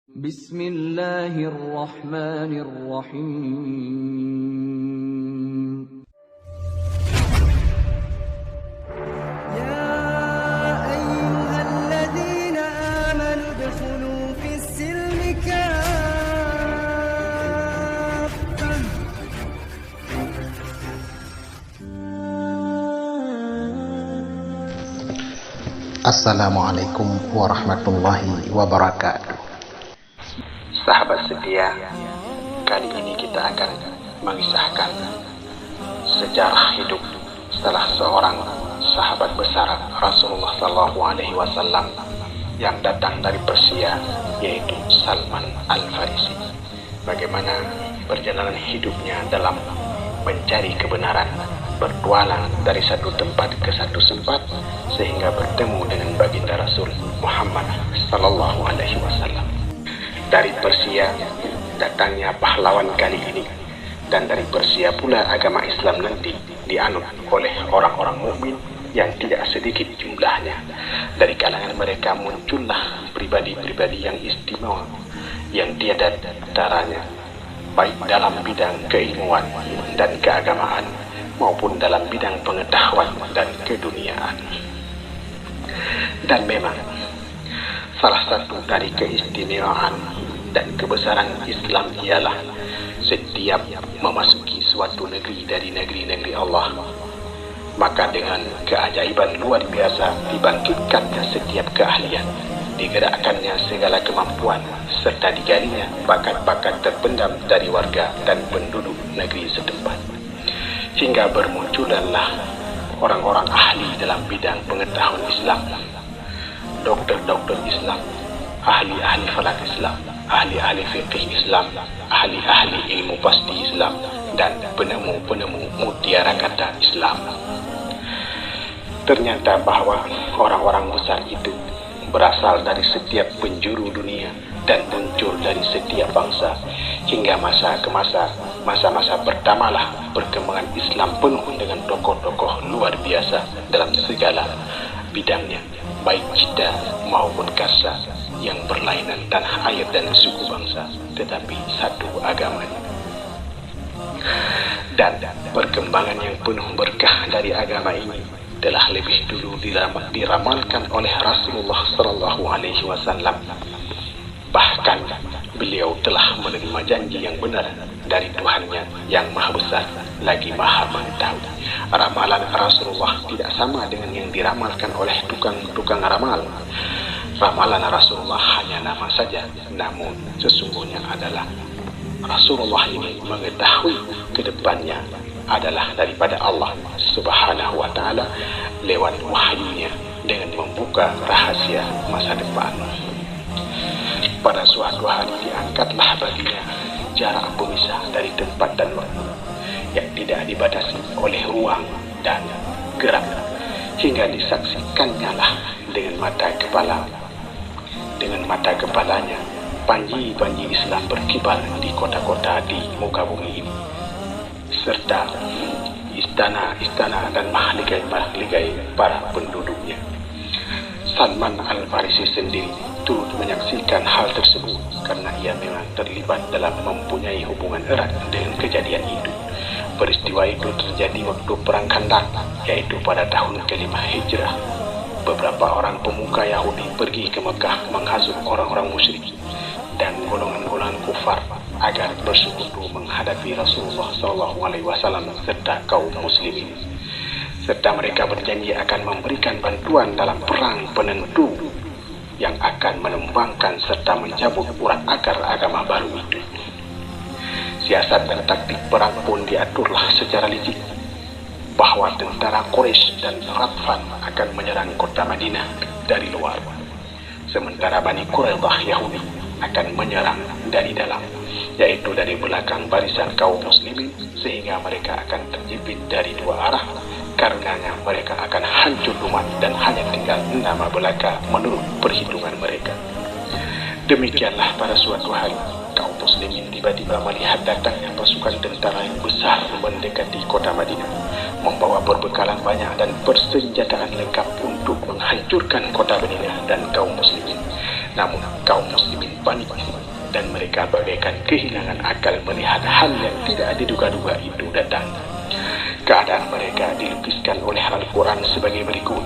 Bismillahirrahmanirrahim. يا أيها الذين آمنوا ادخلوا في السلم كافة. Assalamualaikum warahmatullahi wabarakatuh. Sahabat setia, kali ini kita akan mengisahkan sejarah hidup salah seorang sahabat besar Rasulullah SAW yang datang dari Persia, yaitu Salman Al-Farisi. Bagaimana perjalanan hidupnya dalam mencari kebenaran, bertualang dari satu tempat ke satu tempat sehingga bertemu dengan baginda Rasul Muhammad sallallahu alaihi wasallam. Dari Persia datangnya pahlawan kali ini, dan dari Persia pula agama Islam nanti dianut oleh orang-orang mukmin yang tidak sedikit jumlahnya. Dari kalangan mereka muncullah pribadi-pribadi yang istimewa yang tiada taranya, baik dalam bidang keilmuan dan keagamaan maupun dalam bidang pengetahuan dan keduniaan. Dan memang salah satu dari keistimewaan dan kebesaran Islam ialah setiap memasuki suatu negeri dari negeri-negeri Allah, maka dengan keajaiban luar biasa dibangkitkannya setiap keahlian, digerakkannya segala kemampuan, serta digalinya bakat-bakat terpendam dari warga dan penduduk negeri setempat, hingga bermunculanlah orang-orang ahli dalam bidang pengetahuan Islam, dokter-dokter Islam, ahli-ahli falak Islam, ahli-ahli fikih Islam, ahli-ahli ilmu pasti Islam, dan penemu-penemu mutiara kata Islam. Ternyata bahwa orang-orang besar itu berasal dari setiap penjuru dunia dan muncul dari setiap bangsa, hingga masa ke masa pertamalah perkembangan Islam penuh dengan tokoh-tokoh luar biasa dalam segala bidangnya, baik cita maupun kasa, yang berlainan tanah air dan suku bangsa, tetapi satu agamanya. Dan perkembangan yang penuh berkah dari agama ini telah lebih dulu diramalkan oleh Rasulullah SAW. Bahkan beliau telah menerima janji yang benar dari Tuhannya yang Maha Besar lagi Maha Mengetahui. Ramalan Rasulullah tidak sama dengan yang diramalkan oleh tukang ramal. Ramalan Rasulullah hanya nama saja, namun sesungguhnya adalah Rasulullah ini mengetahui ke depannya adalah daripada Allah Subhanahu wa Ta'ala lewat wahyunya dengan membuka rahasia masa depan. Pada suatu hari diangkatlah baginya jarak pemisah dari tempat dan waktu yang tidak dibatasi oleh ruang dan gerak, hingga disaksikannya lah dengan mata kepalanya panji-panji Islam berkibar di kota-kota di muka bumi ini, serta istana-istana dan mahligai-mahligai para penduduknya. Salman Al-Farisi sendiri turut menyaksikan hal tersebut karena ia memang terlibat dalam mempunyai hubungan erat dengan kejadian itu. Peristiwa itu terjadi waktu Perang Khandaq, yaitu pada tahun ke-5 Hijrah. Beberapa orang pemuka Yahudi pergi ke Mekah menghasut orang-orang musyrik dan golongan-golongan kufar agar bersekutu menghadapi Rasulullah SAW serta kaum muslimin, serta mereka berjanji akan memberikan bantuan dalam perang penentu yang akan menumbangkan serta mencabut urat akar agama baru itu. Siasat dan taktik perang pun diaturlah secara licik, bahwa tentara Quraisy dan Ghatfan akan menyerang kota Madinah dari luar, sementara Bani Quraidah Yahudi akan menyerang dari dalam, yaitu dari belakang barisan kaum muslimin, sehingga mereka akan terjepit dari dua arah. Karenanya mereka akan hancur umat dan hanya tinggal nama belaka menurut perhitungan mereka. Demikianlah pada suatu hari kaum muslimin tiba-tiba melihat datangnya pasukan tentara yang besar mendekati kota Madinah, membawa perbekalan banyak dan persenjataan lengkap untuk menghancurkan kota Madinah dan kaum muslimin. Namun kaum muslimin panik dan mereka bagaikan kehilangan akal melihat hal yang tidak diduga-duga itu datang. Keadaan mereka dilukiskan oleh Al-Quran sebagai berikut.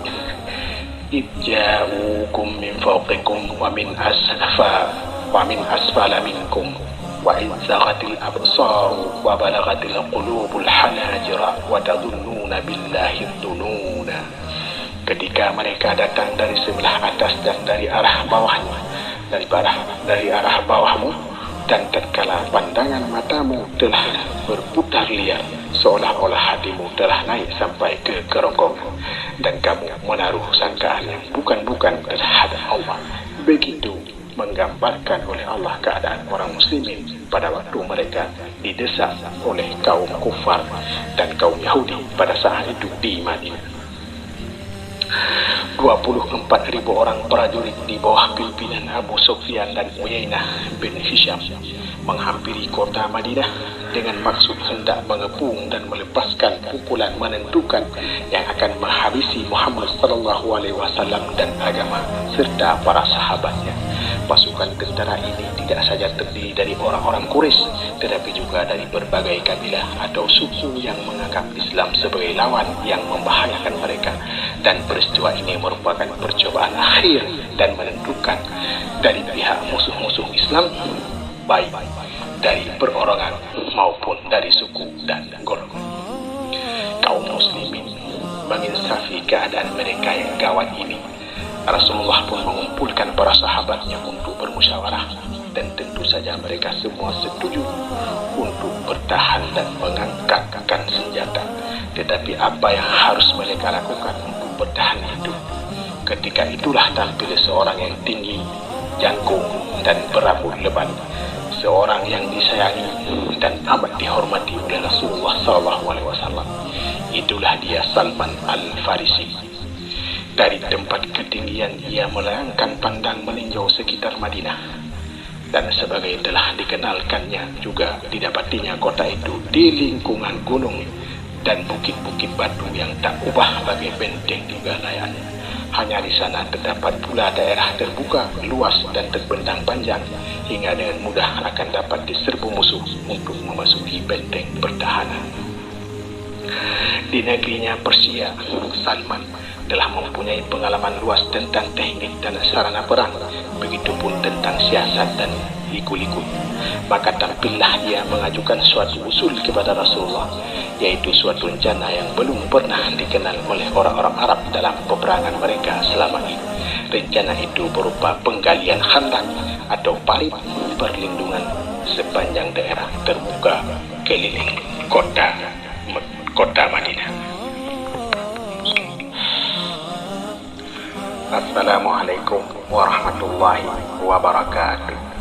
Idja'ukum min fawqikum wa min asfala minkum wa idzaghatil absaru wa balaghatil qulubul hanajira wa tadhunnuna billahi dhununa. Ketika mereka datang dari sebelah atas dan dari arah bawahnya, dari arah bawahmu, dan tatkala pandangan matamu telah berputar liar, seolah-olah hatimu telah naik sampai ke kerongkongan, dan kamu menaruh sangkaan yang bukan-bukan terhadap Allah. Begitu menggambarkan oleh Allah keadaan orang muslimin pada waktu mereka didesak oleh kaum kufar dan kaum Yahudi pada saat itu di Madinah. 24.000 orang prajurit di bawah pimpinan Abu Sufyan dan Uyainah bin Hisham menghampiri kota Madinah dengan maksud hendak mengepung dan melepaskan pukulan menentukan yang akan menghabisi Muhammad SAW dan agama serta para sahabatnya. Pasukan tentara ini tidak saja terdiri dari orang-orang Quraisy, tetapi juga dari berbagai kabilah atau suku yang menganggap Islam sebagai lawan yang membahayakan mereka. Dan peristiwa ini merupakan percobaan akhir dan menentukan dari pihak musuh-musuh Islam, baik dari perorangan maupun dari suku dan golongan. Kaum muslimin menginsafi keadaan mereka yang gawat ini. Rasulullah pun mengumpulkan para sahabatnya untuk bermusyawarah, dan tentu saja mereka semua setuju untuk bertahan dan mengangkatkan senjata. Tetapi apa yang harus mereka lakukan untuk bertahan hidup? Ketika itulah tampil seorang yang tinggi, jangkung, dan berambut lebat, seorang yang disayangi dan amat dihormati oleh Rasulullah SAW. Itulah dia Salman Al-Farisi. Dari tempat ketinggian ia melayangkan pandang meninjau sekitar Madinah, dan sebagai telah dikenalkannya juga didapatinya kota itu di lingkungan gunung dan bukit-bukit batu yang tak ubah bagai benteng di galayannya. Hanya di sana terdapat pula daerah terbuka, luas dan terbentang panjang, hingga dengan mudah akan dapat diserbu musuh untuk memasuki benteng pertahanan. Di negerinya Persia, Salman telah mempunyai pengalaman luas tentang teknik dan sarana perang, begitupun tentang siasat dan liku-liku. Maka tampillah dia mengajukan suatu usul kepada Rasulullah, yaitu suatu rencana yang belum pernah dikenal oleh orang-orang Arab dalam peperangan mereka selama ini. Rencana itu berupa penggalian khandak atau parit perlindungan sepanjang daerah terbuka keliling kota Madinah. Assalamualaikum warahmatullahi wabarakatuh.